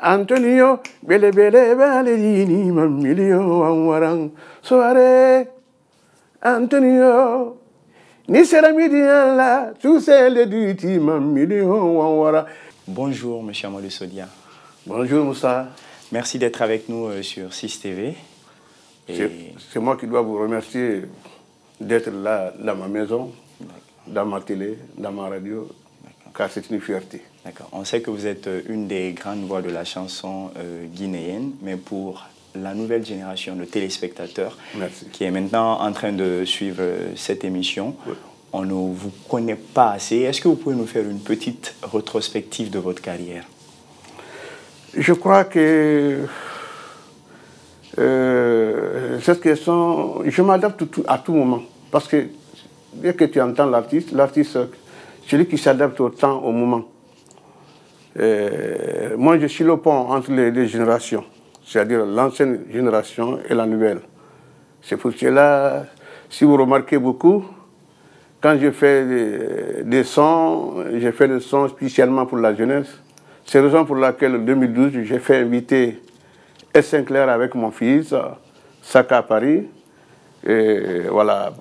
Antonio, bele bele ballerini, mamilio anwarang soirée. Antonio, ni sera midi là, tout c'est le duty, mamilio anwara. Bonjour, monsieur Amadou Sodia. Bonjour, Moussa. Merci d'être avec nous sur 6 TV. C'est moi qui dois vous remercier d'être là dans ma maison, dans ma télé, dans ma radio, car c'est une fierté. D'accord. On sait que vous êtes une des grandes voix de la chanson guinéenne, mais pour la nouvelle génération de téléspectateurs qui est maintenant en train de suivre cette émission, on ne vous connaît pas assez. Est-ce que vous pouvez nous faire une petite rétrospective de votre carrière? Je crois que cette question, je m'adapte à tout moment. Parce que dès que tu entends l'artiste, celui qui s'adapte au temps, au moment. Moi, je suis le pont entre les deux générations, c'est-à-dire l'ancienne génération et la nouvelle. C'est pour cela, si vous remarquez beaucoup, quand je fais des sons, j'ai fait des sons spécialement pour la jeunesse. C'est la raison pour laquelle, en 2012, j'ai fait inviter S. Sinclair avec mon fils, Saka à Paris. Et voilà.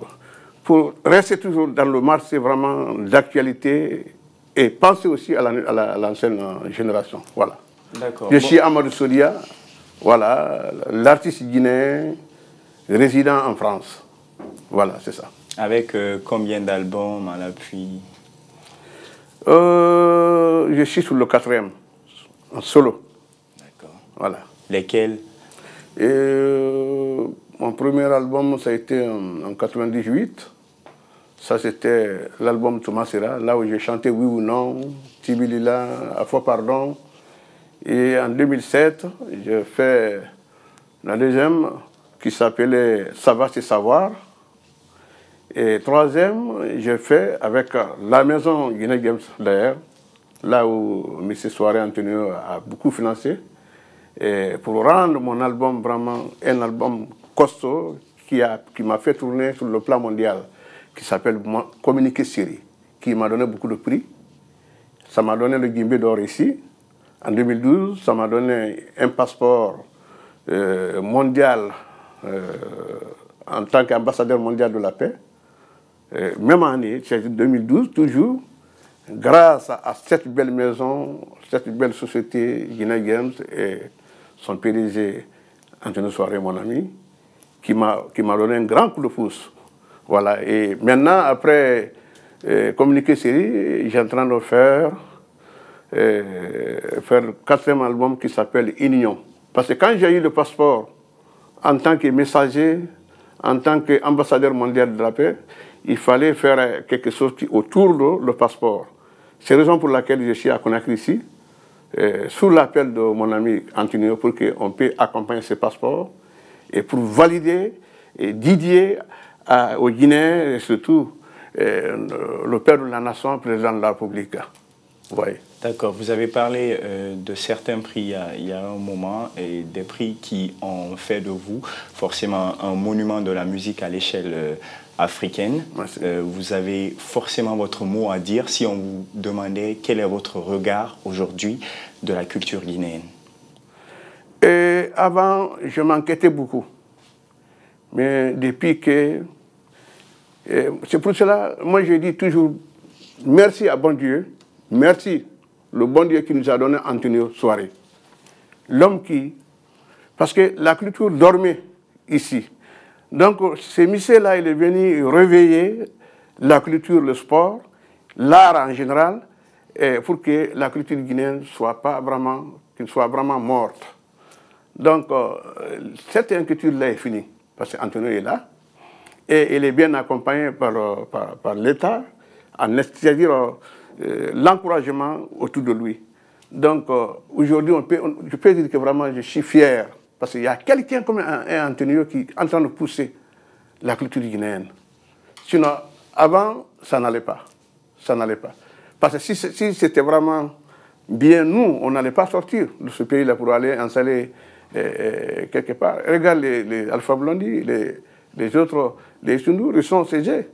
Pour rester toujours dans le marché vraiment d'actualité et penser aussi à l'ancienne génération. Voilà. Je suis Amadou Sodia, voilà, l'artiste guinéen résident en France. Voilà, c'est ça. Avec combien d'albums à l'appui? Je suis sur le 4e, en solo. D'accord. Voilà. Lesquels? Mon premier album, ça a été en 98. Ça, c'était l'album Thomas Serra, là où j'ai chanté Oui ou Non, Tibilila, à fois pardon. Et en 2007, j'ai fait la deuxième qui s'appelait Ça va se savoir. Et troisième, j'ai fait avec la maison Guinée Games d'ailleurs, là où M. Soiré Antonio a beaucoup financé. Et pour rendre mon album vraiment un album costaud qui m'a fait tourner sur le plan mondial, qui s'appelle Communiquer Série, qui m'a donné beaucoup de prix. Ça m'a donné le Guimbé d'or ici. En 2012, ça m'a donné un passeport mondial en tant qu'ambassadeur mondial de la paix. Même année, c'est 2012, toujours, grâce à cette belle maison, cette belle société, Guinée Games, et son PDG, Antonio Soiré, mon ami, qui m'a donné un grand coup de pouce. Voilà. Et maintenant, après Communiquer Série, j'ai en train de faire le 4e album qui s'appelle Union. Parce que quand j'ai eu le passeport, en tant que messager, en tant qu'ambassadeur mondial de la paix, il fallait faire quelque chose autour de le passeport. C'est la raison pour laquelle je suis à Conakry ici, sous l'appel de mon ami Antonio, pour qu'on puisse accompagner ce passeport et pour valider et dédier aux Guinéens, et surtout le père de la nation, président de la République. Ouais. D'accord. Vous avez parlé de certains prix il y a un moment, et des prix qui ont fait de vous forcément un monument de la musique à l'échelle africaine. Vous avez forcément votre mot à dire si on vous demandait quel est votre regard aujourd'hui de la culture guinéenne. Avant, je m'inquiétais beaucoup. Mais depuis que... c'est pour cela, moi je dis toujours merci à bon Dieu, merci le bon Dieu qui nous a donné Antonio Soiré. L'homme qui... Parce que la culture dormait ici. Donc, ce monsieur-là, il est venu réveiller la culture, le sport, l'art en général, pour que la culture guinéenne ne soit vraiment morte. Donc, cette inquiétude-là est finie, parce qu'Antonio est là, et il est bien accompagné par l'État, c'est-à-dire l'encouragement autour de lui. Donc, aujourd'hui, je peux dire que vraiment, je suis fier. Parce qu'il y a quelqu'un comme un Antonio qui est en train de pousser la culture guinéenne. Sinon, avant, ça n'allait pas. Ça n'allait pas. Parce que si c'était vraiment bien nous, on n'allait pas sortir de ce pays-là pour aller installer quelque part. Regarde les Alpha Blondy, les autres, les Sundur, ils sont CG.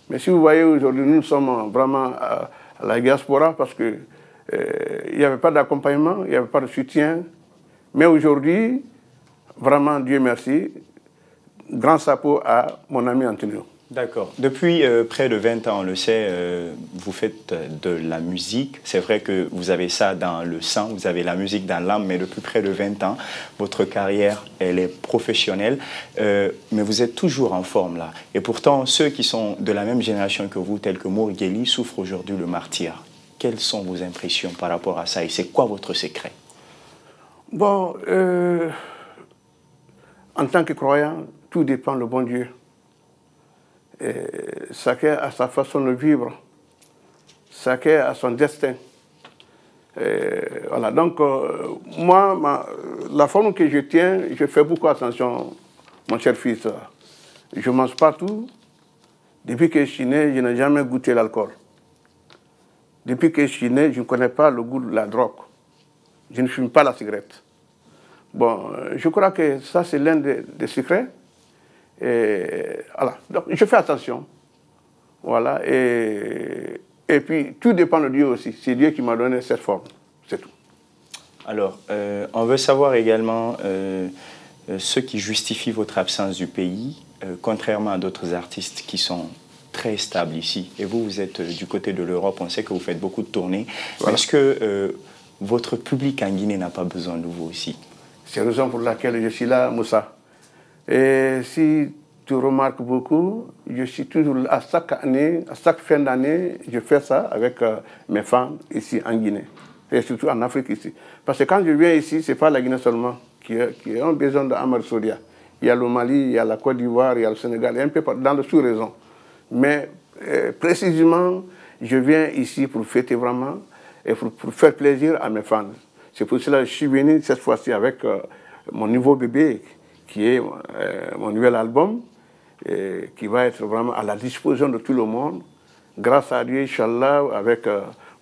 Mais si vous voyez aujourd'hui, nous sommes vraiment à la diaspora parce qu'il n'y avait pas d'accompagnement, il n'y avait pas de soutien Mais aujourd'hui, vraiment, Dieu merci, grand chapeau à mon ami Antonio. D'accord. Depuis près de 20 ans, on le sait, vous faites de la musique. C'est vrai que vous avez ça dans le sang, vous avez la musique dans l'âme, mais depuis près de 20 ans, votre carrière, elle est professionnelle, mais vous êtes toujours en forme là. Et pourtant, ceux qui sont de la même génération que vous, tels que Mour Gueli, souffrent aujourd'hui le martyre. Quelles sont vos impressions par rapport à ça et c'est quoi votre secret? Bon, en tant que croyant, tout dépend du bon Dieu. Et chacun a sa façon de vivre, chacun a son destin. Et voilà, donc moi, la forme que je tiens, je fais beaucoup attention, mon cher fils. Je mange partout. Depuis que je suis né, je n'ai jamais goûté l'alcool. Depuis que je suis né, je ne connais pas le goût de la drogue. Je ne fume pas la cigarette. Bon, je crois que ça, c'est l'un des secrets. Et voilà, donc je fais attention. Voilà, et puis tout dépend de Dieu aussi. C'est Dieu qui m'a donné cette forme, c'est tout. Alors, on veut savoir également ce qui justifie votre absence du pays, contrairement à d'autres artistes qui sont très stables ici. Et vous, vous êtes du côté de l'Europe, on sait que vous faites beaucoup de tournées. Voilà. Est-ce que votre public en Guinée n'a pas besoin de vous aussi? C'est la raison pour laquelle je suis là, Moussa. Et si tu remarques beaucoup, je suis toujours à chaque année, à chaque fin d'année, je fais ça avec mes fans ici en Guinée. Et surtout en Afrique ici. Parce que quand je viens ici, ce n'est pas la Guinée seulement qui a besoin d'Amar Sodia. Il y a le Mali, il y a la Côte d'Ivoire, il y a le Sénégal, un peu dans le sous-région. Mais précisément, je viens ici pour fêter vraiment et pour faire plaisir à mes fans. C'est pour cela que je suis venu cette fois-ci avec mon nouveau bébé, qui est mon nouvel album, qui va être vraiment à la disposition de tout le monde. Grâce à Dieu, Inch'Allah, avec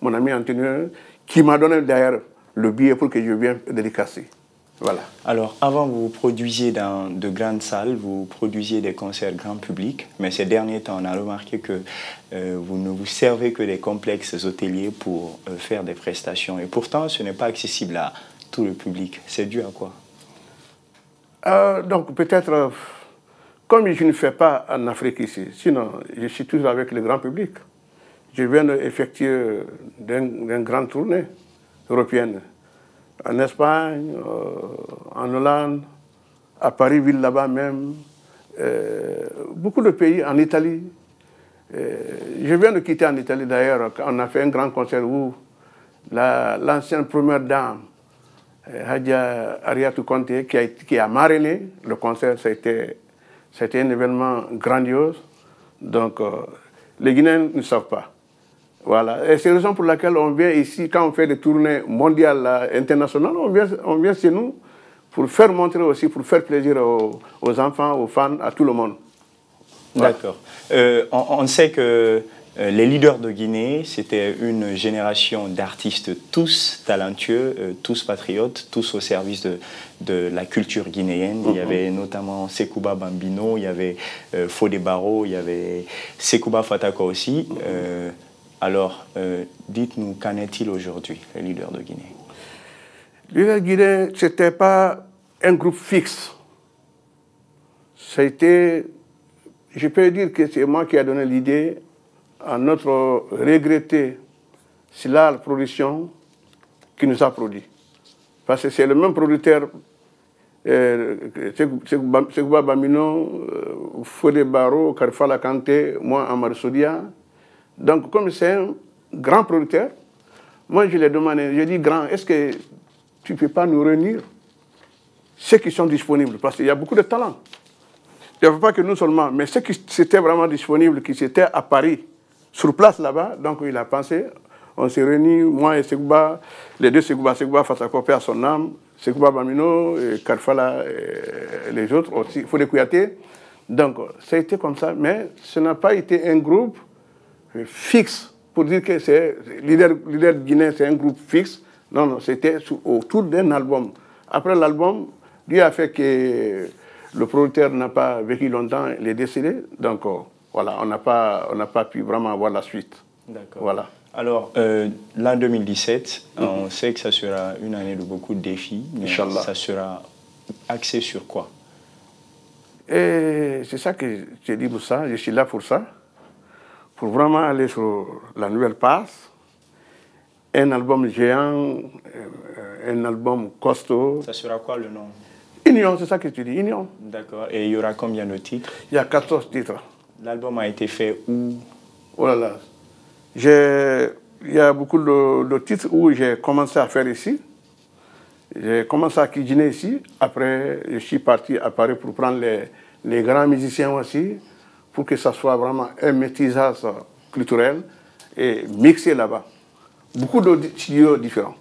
mon ami Antonio, qui m'a donné d'ailleurs le billet pour que je vienne dédicacer. Voilà. Alors, avant, vous produisiez dans de grandes salles, vous produisiez des concerts grand public, mais ces derniers temps, on a remarqué que vous ne vous servez que des complexes hôteliers pour faire des prestations. Et pourtant, ce n'est pas accessible à tout le public. C'est dû à quoi? Donc, peut-être, comme je ne fais pas en Afrique ici, sinon, je suis toujours avec le grand public. Je viens d'effectuer une grande tournée européenne. En Espagne, en Hollande, à Paris, ville là-bas même, beaucoup de pays, en Italie. Je viens de quitter en Italie d'ailleurs, on a fait un grand concert où l'ancienne première dame, Hadja Ariatou Conté, qui a marrainé le concert, c'était un événement grandiose. Donc, les Guinéens ne savent pas. Voilà. Et c'est la raison pour laquelle on vient ici, quand on fait des tournées mondiales, internationales, on vient chez nous pour faire montrer aussi, pour faire plaisir aux enfants, aux fans, à tout le monde. Voilà. D'accord. On sait que les leaders de Guinée, c'était une génération d'artistes tous talentueux, tous patriotes, tous au service de la culture guinéenne. Il y avait notamment Sekouba Bambino, il y avait Fodé Barro, il y avait Sekouba Fatako aussi. Alors, dites-nous, qu'en est-il aujourd'hui, les leaders de Guinée? Les leaders de Guinée, ce n'était pas un groupe fixe. Ça a été, je peux dire que c'est moi qui ai donné l'idée à notre regretté Silal Production qui nous a produit. Parce que c'est le même producteur, Sekouba Bambino, Fodé Barro, Karfala Kanté, moi, Amar Sodia. Donc, comme c'est un grand producteur, moi, je lui ai demandé, je dis, grand, est-ce que tu ne peux pas nous réunir ceux qui sont disponibles? Parce qu'il y a beaucoup de talents. Il n'y avait pas que nous seulement, mais ceux qui étaient vraiment disponibles, qui étaient à Paris, sur place là-bas, donc il a pensé, on s'est réunis, moi et Sekouba, les deux Sekouba Fatako à son âme, Sekouba Bambino, Karfala et les autres aussi, Fodé Kouyaté. Donc, ça a été comme ça, mais ce n'a pas été un groupe fixe pour dire que c'est leader guinéen, c'est un groupe fixe. Non, non, c'était autour d'un album. Après l'album, Dieu a fait que le producteur n'a pas vécu longtemps, il est décédé. Donc voilà, on n'a pas pu vraiment avoir la suite. D'accord. Voilà. Alors, l'an 2017, on sait que ça sera une année de beaucoup de défis, mais Inch'Allah. ça sera axé sur quoi? Et c'est ça que j'ai dit pour ça, je suis là pour ça, pour vraiment aller sur la nouvelle passe, un album géant, un album costaud. Ça sera quoi le nom? Union, c'est ça que tu dis, Union. D'accord. Et il y aura combien de titres? Il y a 14 titres. L'album a été fait où? Oh là là. Il y a beaucoup de titres où j'ai commencé à faire ici. J'ai commencé à cuisiner ici. Après, je suis parti à Paris pour prendre les grands musiciens aussi, pour que ça soit vraiment un métissage culturel et mixé là-bas. Beaucoup de studios différents.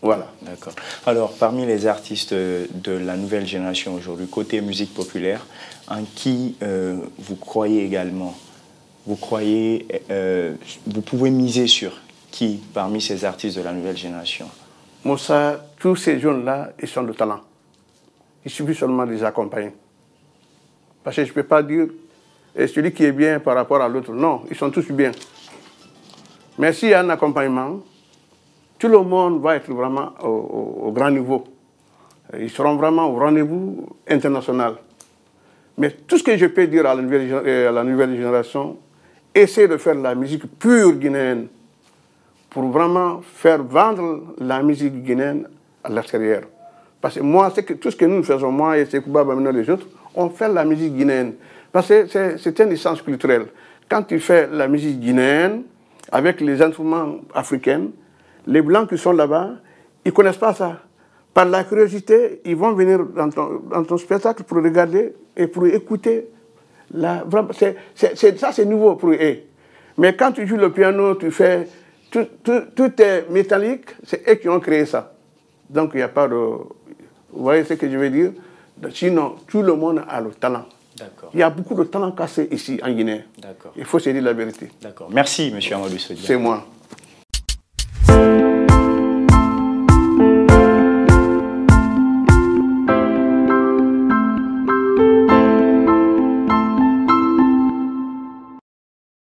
Voilà. D'accord. Alors, parmi les artistes de la nouvelle génération aujourd'hui, côté musique populaire, en qui vous croyez également? Vous croyez, vous pouvez miser sur qui parmi ces artistes de la nouvelle génération? Moussa, tous ces jeunes-là, ils sont de talent. Il suffit seulement de les accompagner. Parce que je ne peux pas dire celui qui est bien par rapport à l'autre. Non, ils sont tous bien. Mais s'il y a un accompagnement, tout le monde va être vraiment au grand niveau. Ils seront vraiment au rendez-vous international. Mais tout ce que je peux dire à la nouvelle génération, essayez de faire la musique pure guinéenne pour vraiment faire vendre la musique guinéenne à l'extérieur. Parce que moi, tout ce que nous faisons, moi et Sekouba Bamino et les autres, on fait la musique guinéenne. Parce que c'est un essence culturel. Quand tu fais la musique guinéenne, avec les instruments africains, les Blancs qui sont là-bas, ils ne connaissent pas ça. Par la curiosité, ils vont venir dans ton spectacle pour regarder et pour écouter. Ça, c'est nouveau pour eux. Mais quand tu joues le piano, tu fais... Tout est métallique, c'est eux qui ont créé ça. Donc, il n'y a pas de... Vous voyez ce que je veux dire? Sinon, tout le monde a le talent. Il y a beaucoup de talent cassé ici, en Guinée. Il faut se dire la vérité. D'accord. Merci, M. Amadou Sodia. C'est moi.